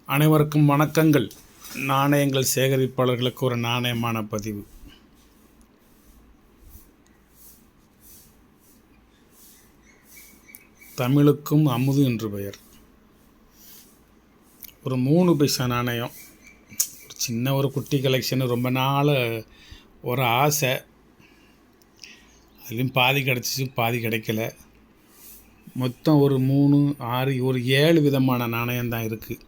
அனைவருக்கும் வணக்கங்கள். நாணயங்கள் சேகரிப்பாளர்களுக்கு ஒரு நாணயமான பதிவு. தமிழுக்கும் அமுது என்று பெயர். ஒரு 3 பைசா நாணயம், சின்ன ஒரு குட்டி கலெக்ஷனு. ரொம்ப நாள் ஒரு ஆசை, அதுலேயும் பாதி கிடச்சிச்சு, பாதி கிடைக்கல. மொத்தம் ஒரு 3, 6, ஒரு 7 விதமான நாணயம் தான் இருக்குது.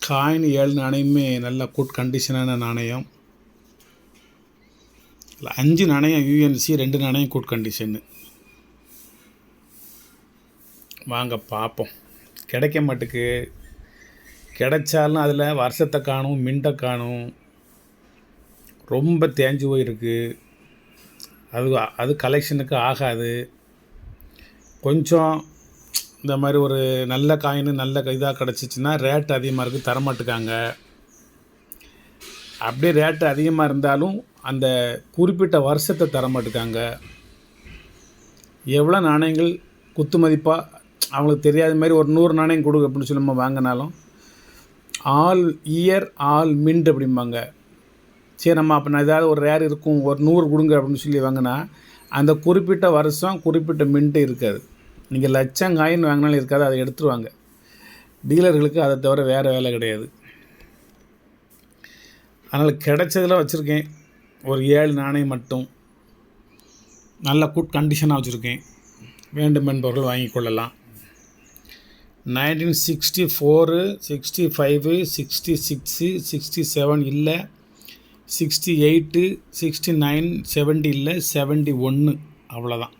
காயின் 7 நாணயமே நல்ல குட் கண்டிஷனான நாணயம். 5 நாணயம் யூஎன்சி, 2 நாணயம் குட் கண்டிஷனு. வாங்க பார்ப்போம். கிடைக்க மாட்டுக்கு, கிடைச்சாலும் அதில் வருஷத்தை காணும், மிண்டை காணும், ரொம்ப தேஞ்சு போயிருக்கு. அது கலெக்ஷனுக்கு ஆகாது. கொஞ்சம் இந்த மாதிரி ஒரு நல்ல காயின் நல்ல இதாக கிடச்சிச்சின்னா ரேட் அதிகமாக இருக்குது, தரமாட்டுக்காங்க. அப்படியே ரேட்டு அதிகமாக இருந்தாலும் அந்த குறிப்பிட்ட வருஷத்தை தரமாட்டுக்காங்க. எவ்வளோ நாணயங்கள் குத்து மதிப்பாக அவங்களுக்கு தெரியாத மாதிரி ஒரு 100 நாணயம் கொடு அப்படின்னு சொல்லி நம்ம வாங்கினாலும் ஆல் இயர் ஆல் மின்ட் அப்படிம்பாங்க. சரி, நம்ம அப்போ நான் ஏதாவது ஒரு ரேர் இருக்கும், ஒரு 100 கொடுங்க அப்படின்னு சொல்லி வாங்கினா அந்த குறிப்பிட்ட வருஷம் குறிப்பிட்ட மின்ட்டு இருக்காது. நீங்கள் லட்சம் காயின் வாங்கினாலும் இருக்காது, அதை எடுத்துருவாங்க. டீலர்களுக்கு அதை தவிர வேறு வேலை கிடையாது. அதனால் கிடைச்சதில் வச்சுருக்கேன் ஒரு 7 நாணயம் மட்டும், நல்ல குட் கண்டிஷனாக வச்சுருக்கேன். வேண்டும் என்பவர்கள் வாங்கி கொள்ளலாம். 1964, 65, 66, 67 இல்லை, 68, 69, 70 இல்லை, 71 அவ்வளோதான்.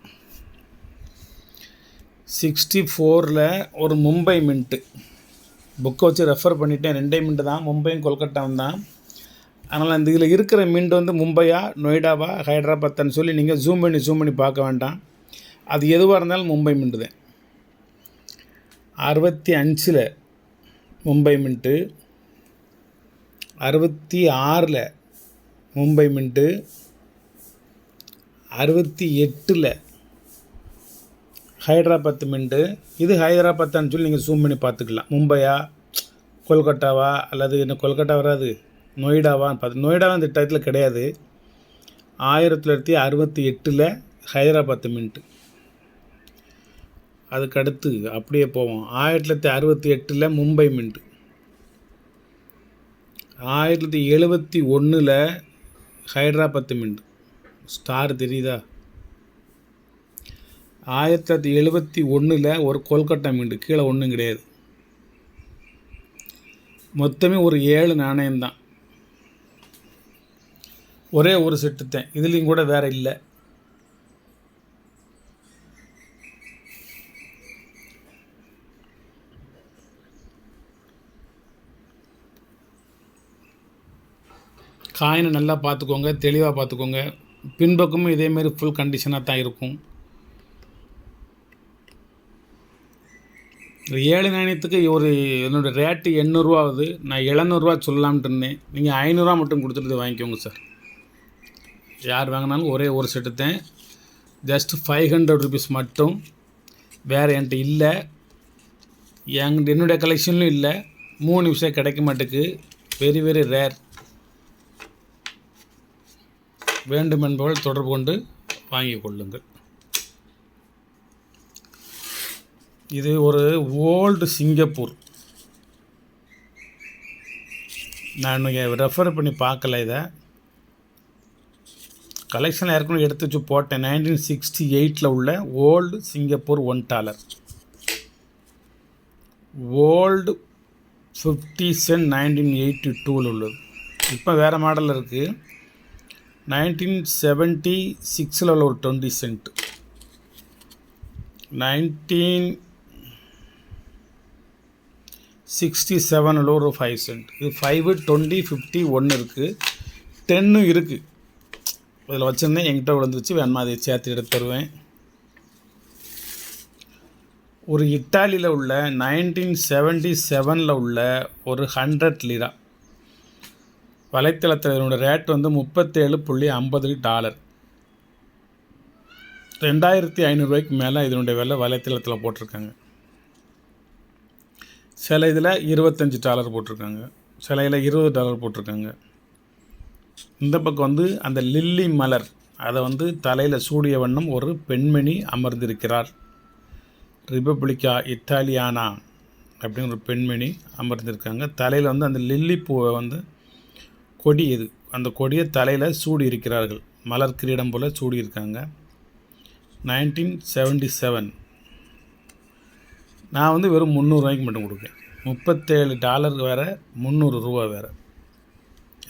64ல் ஒரு மும்பை மின்ட்டு புக்கை வச்சு ரெஃபர் பண்ணிட்டேன். 2 மின்ட்டு தான், மும்பையும் கொல்கட்டாவும் தான். அதனால் அந்த இதில் இருக்கிற மின்ட் வந்து மும்பையா, நொய்டாவா, ஹைதராபாத்தான்னு சொல்லி நீங்கள் ஜூம் பண்ணி பார்க்க வேண்டாம். அது எதுவாக இருந்தாலும் மும்பை மின்ட்டு தான். 65ல் மும்பை மின்ட்டு, 66ல் மும்பை மின்ட்டு, 68ல் ஹைதராபாத் மின்ட்டு. இது ஹைதராபாத்தான்னு சொல்லி நீங்கள் ஜூம் பண்ணி பார்த்துக்கலாம். மும்பையா, கொல்கட்டாவா, அல்லது என்ன கொல்கட்டா வராது, நொய்டாவான்னு பார்த்து. நொய்டாவும் இந்த டயத்தில் கிடையாது. 1968ல் ஹைதராபாத் மின்ட்டு. அதுக்கடுத்து அப்படியே போவோம். 1968ல் மும்பை மின்ட்டு. 1971ல் ஹைதராபாத் மின்ட்டு. ஸ்டார் தெரியுதா? 1971ல் ஒரு கொல்கட்டா மின்ட்டு, கீழே ஒன்றும் கிடையாது. மொத்தமே ஒரு 7 நாணயம்தான், ஒரே ஒரு செட்டு தான். இதுலேயும் கூட வேறு இல்லை. காயினை நல்லா பார்த்துக்கோங்க, தெளிவாக பார்த்துக்கோங்க. பின்பக்கமும் இதேமாரி ஃபுல் கண்டிஷனாக தான் இருக்கும். 7 நாணயத்துக்கு ஒரு என்னோடய ரேட்டு 800 ஆகுது. நான் 700 சொல்லலாம்ட்டு இருந்தேன். நீங்கள் 500 மட்டும் கொடுத்துட்டு வாங்கிக்கோங்க சார். யார் வாங்கினாலும் ஒரே ஒரு செட்டு தான். ஜஸ்ட் 500 ருபீஸ் மட்டும். வேறு என்கிட்ட இல்லை, என்னுடைய கலெக்ஷன்லையும் இல்லை. 3 நிமிஷம் கிடைக்க மாட்டேக்கு. Very very rare. வேண்டும் என்பவர்கள் தொடர்பு கொண்டு வாங்கி கொள்ளுங்கள். இது ஒரு ஓல்டு சிங்கப்பூர். நான் ரெஃபர் பண்ணி பார்க்கல. இதை கலெக்ஷனில் ஏற்கனவே எடுத்து வச்சு போட்டேன். 1968ல் உள்ள ஓல்டு சிங்கப்பூர் $1. ஓல்டு 50 சென்ட் 1982ல் உள்ளது. இப்போ வேறு மாடலில் இருக்குது. 1976ல் உள்ள ஒரு 20 சென்ட். 1967ல் ஒரு 5 சென்ட். இது 5, 20, 50, 1 இருக்குது. 10 இருக்குது. இதில் வச்சுருந்தேன், என்கிட்ட விழுந்துச்சு. வேணுமா அதை சேர்த்து எடுத்து தருவேன். ஒரு இட்டாலியில் உள்ள 1977ல் உள்ள ஒரு 100 லிரா. வலைத்தளத்தில் இதனோட ரேட் வந்து $37.50. 2500 ரூபாய்க்கு மேலே இதனுடைய விலை வலைத்தளத்தில் போட்டிருக்காங்க. சில இதில் $25 போட்டிருக்காங்க, சில இதில் $20 போட்டிருக்காங்க. இந்த பக்கம் வந்து அந்த லில்லி மலர் அதை வந்து தலையில் சூடிய வண்ணம் ஒரு பெண்மணி அமர்ந்திருக்கிறார். ரிபப்ளிக்கா இட்டாலியானா அப்படின்னு ஒரு பெண்மணி அமர்ந்திருக்காங்க. தலையில் வந்து அந்த லில்லி பூவை வந்து கொடி இது, அந்த கொடியை தலையில் சூடி இருக்கிறார்கள். மலர் கிரீடம் போல் சூடி இருக்காங்க. 1977. நான் வந்து வெறும் $300 மட்டும் கொடுப்பேன். $37 வேறு, $300 வேறு.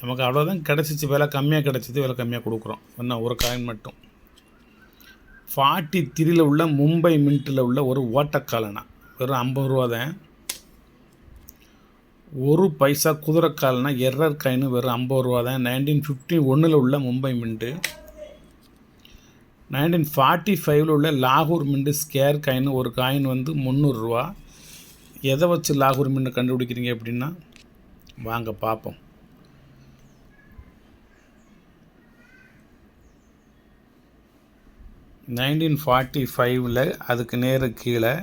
நமக்கு அவ்வளோதான் கிடச்சிச்சு, விலை கம்மியாக கிடச்சிது, விலை கம்மியாக கொடுக்குறோம். என்ன ஒரு காயின் மட்டும். 43 உள்ள மும்பை மின்ட்டில் உள்ள ஒரு ஓட்டக்காலனா வெறும் $50 தான். 1 பைசா குதிரைக்கால்னா எரர் காயின் வெறும் $50 தான். 1951 உள்ள மும்பை மின்ட்டு. 1945 உள்ள லாகூர் மின்ட்டு ஸ்கேர் காயின், ஒரு காயின் வந்து $300. எதை வச்சு லாகூர் மின்ட்டு கண்டுபிடிக்கிறீங்க அப்படின்னா வாங்க பார்ப்போம். $1945 அதுக்கு நேர கீழே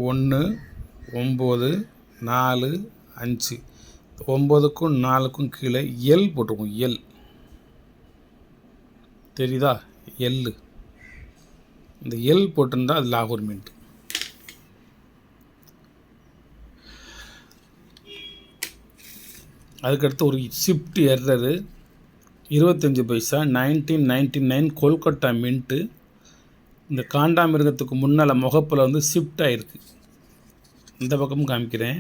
1 9 4 5, 9க்கும் 4க்கும் கீழே எல் போட்டிருக்கும். எல் தெரியுதா? எல், இந்த எல் போட்டிருந்தா அது லாகூர் மின்ட். அதுக்கடுத்து ஒரு ஷிஃப்ட் எர்ரரு 25 பைசா 1999 கொல்கட்டா மின்ட்டு. இந்த காண்டாமிருகத்துக்கு முன்னால் முகப்பில் வந்து ஷிஃப்ட் ஆகிருக்கு. இந்த பக்கமும் காமிக்கிறேன்.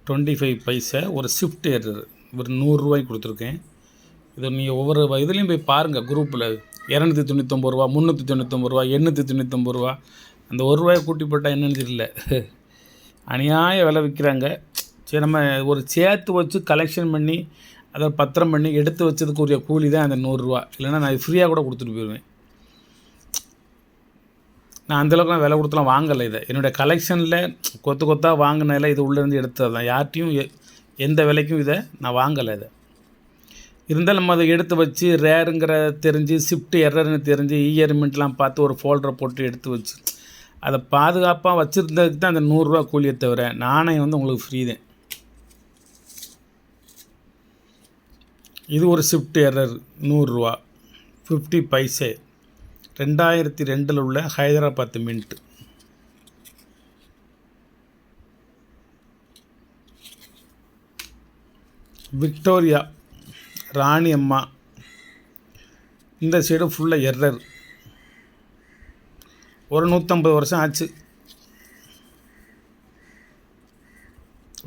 25 பைசா ஒரு ஷிஃப்ட் எர்ரர், ஒரு $100 கொடுத்துருக்கேன். இதை நீங்கள் ஒவ்வொரு இதுலேயும் போய் பாருங்கள். குரூப்பில் $299, $399, $899. அந்த $1 கூட்டி போட்டால் என்னன்னு தெரியல, அநியாய விலை விற்கிறாங்க. சரி, நம்ம ஒரு சேர்த்து வச்சு கலெக்ஷன் பண்ணி அதை பத்திரம் பண்ணி எடுத்து வச்சதுக்குரிய கூலி தான் அந்த $100. இல்லைன்னா நான் ஃப்ரீயாக கூட கொடுத்துட்டு போயிடுவேன். நான் அந்தளவுக்கு நான் விலை கொடுத்துலாம் வாங்கலை. இதை என்னுடைய கலெக்ஷனில் கொத்து கொத்தாக வாங்கினதில் இது உள்ளேருந்து எடுத்தது தான். யார்ட்டையும் எந்த விலைக்கும் இதை நான் வாங்கலை. இதை இருந்தாலும் நம்ம அதை எடுத்து வச்சு ரேருங்கிற தெரிஞ்சு, ஷிஃப்ட் எரர்னு தெரிஞ்சு, இயர்மெண்ட்லாம் பார்த்து ஒரு ஃபோல்டரை போட்டு எடுத்து வச்சு அதை பாதுகாப்பாக வச்சுருந்ததுக்கு தான் அந்த $100 கூலியை தவிர நாணயம் வந்து உங்களுக்கு ஃப்ரீ தான். இது ஒரு ஷிஃப்ட் எரர் $100, 50 பைசே. 2002 உள்ள ஹைதராபாத் மின்ட். விக்டோரியா ராணி அம்மா, இந்த சைடு ஃபுல்லாக எரர். ஒரு 150 வருஷம் ஆச்சு.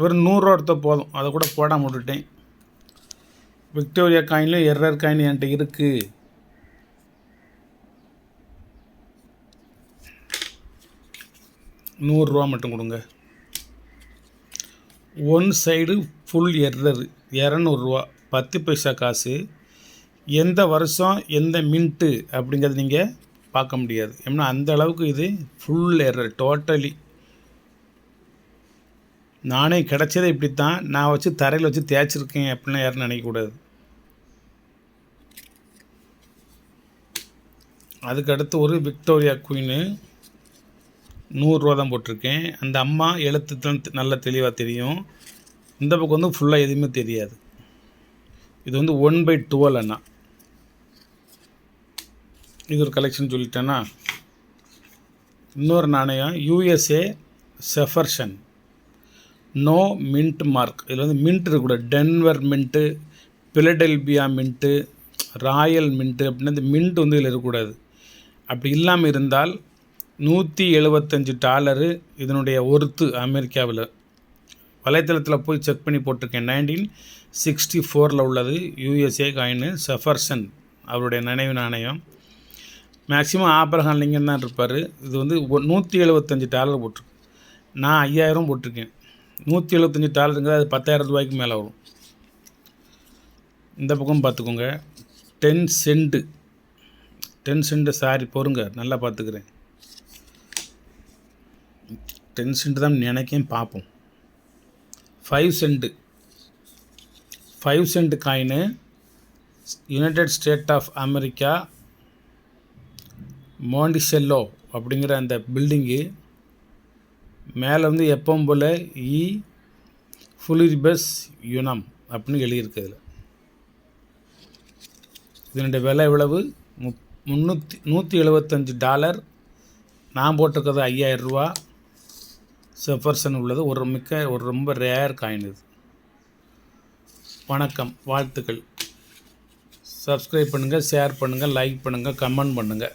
ஒரு $100 எடுத்த போதும், அதை கூட போடாமல் விட்டுட்டேன். விக்டோரியா காயின்லையும் எரர் காயின் என்கிட்ட இருக்குது. $100 மட்டும் கொடுங்க. ஒன் சைடு ஃபுல் எரர் $200, 10 பைசா காசு. எந்த வருஷம் எந்த மின்ட்டு அப்படிங்கிறது நீங்கள் பார்க்க முடியாது. ஏன்னா அந்த அளவுக்கு இது ஃபுல் எரர் டோட்டலி. நானே கிடச்சதே இப்படித்தான், நான் வச்சு தரையில் வச்சு தேய்ச்சிருக்கேன் அப்படின்னா யாரும் நினைக்கக்கூடாது. அதுக்கடுத்து ஒரு விக்டோரியா குயின்னு $100 தான் போட்டிருக்கேன். அந்த அம்மா எழுத்து தான் நல்லா தெளிவாக தெரியும். இந்த பக்கம் வந்து ஃபுல்லாக எதுவுமே தெரியாது. இது வந்து 1/12 அண்ணா. இது ஒரு கலெக்ஷன் சொல்லிட்டேன்னா. இன்னொரு நாணயம் USA செஃபர்ஷன், நோ மின்ட் மார்க். இதில் வந்து மின்ட் இருக்கக்கூடாது. Denver mint, Philadelphia mint, Royal mint அப்படின்னு இந்த மின்ட் வந்து இதில் இருக்கக்கூடாது. அப்படி இல்லாமல் இருந்தால் $175 இதனுடைய ஒர்த்து அமெரிக்காவில். வலைத்தளத்தில் போய் செக் பண்ணி போட்டிருக்கேன். 1964 உள்ளது USA காயின் செஃபர்சன், அவருடைய நினைவு நாணயம். மேக்ஸிமம் ஆப்ரஹாம் லிங்கன் தான் இருப்பார். இது வந்து $175 போட்டிருக்கு. நான் 5000 போட்டிருக்கேன். $175 அது $10,000 மேலே வரும். இந்த பக்கம் பார்த்துக்கோங்க. 10 சென்ட்டு, 10 சென்ட்டு. சாரி பொறுங்க, நல்லா பார்த்துக்கிறேன். 10 சென்ட் தான் நினைக்கேன், பார்ப்போம். 5 cent, 5 cent coin United State of America Monticello அப்படிங்கிற அந்த பில்டிங்கு மேலே வந்து எப்பவும் போல் இ ஃபுலிரிபஸ் யுனம் அப்படின்னு எழுதியிருக்குது. இதனுடைய விலை எவ்வளவு? $175. நான் போட்டிருக்கிறது $5000. செஃபர்சன் உள்ளது. ஒரு ரொம்ப ரேர் காயின் இது. வணக்கம், வாழ்த்துக்கள். சப்ஸ்கிரைப் பண்ணுங்கள், ஷேர் பண்ணுங்கள், லைக் பண்ணுங்கள், கமெண்ட் பண்ணுங்கள்.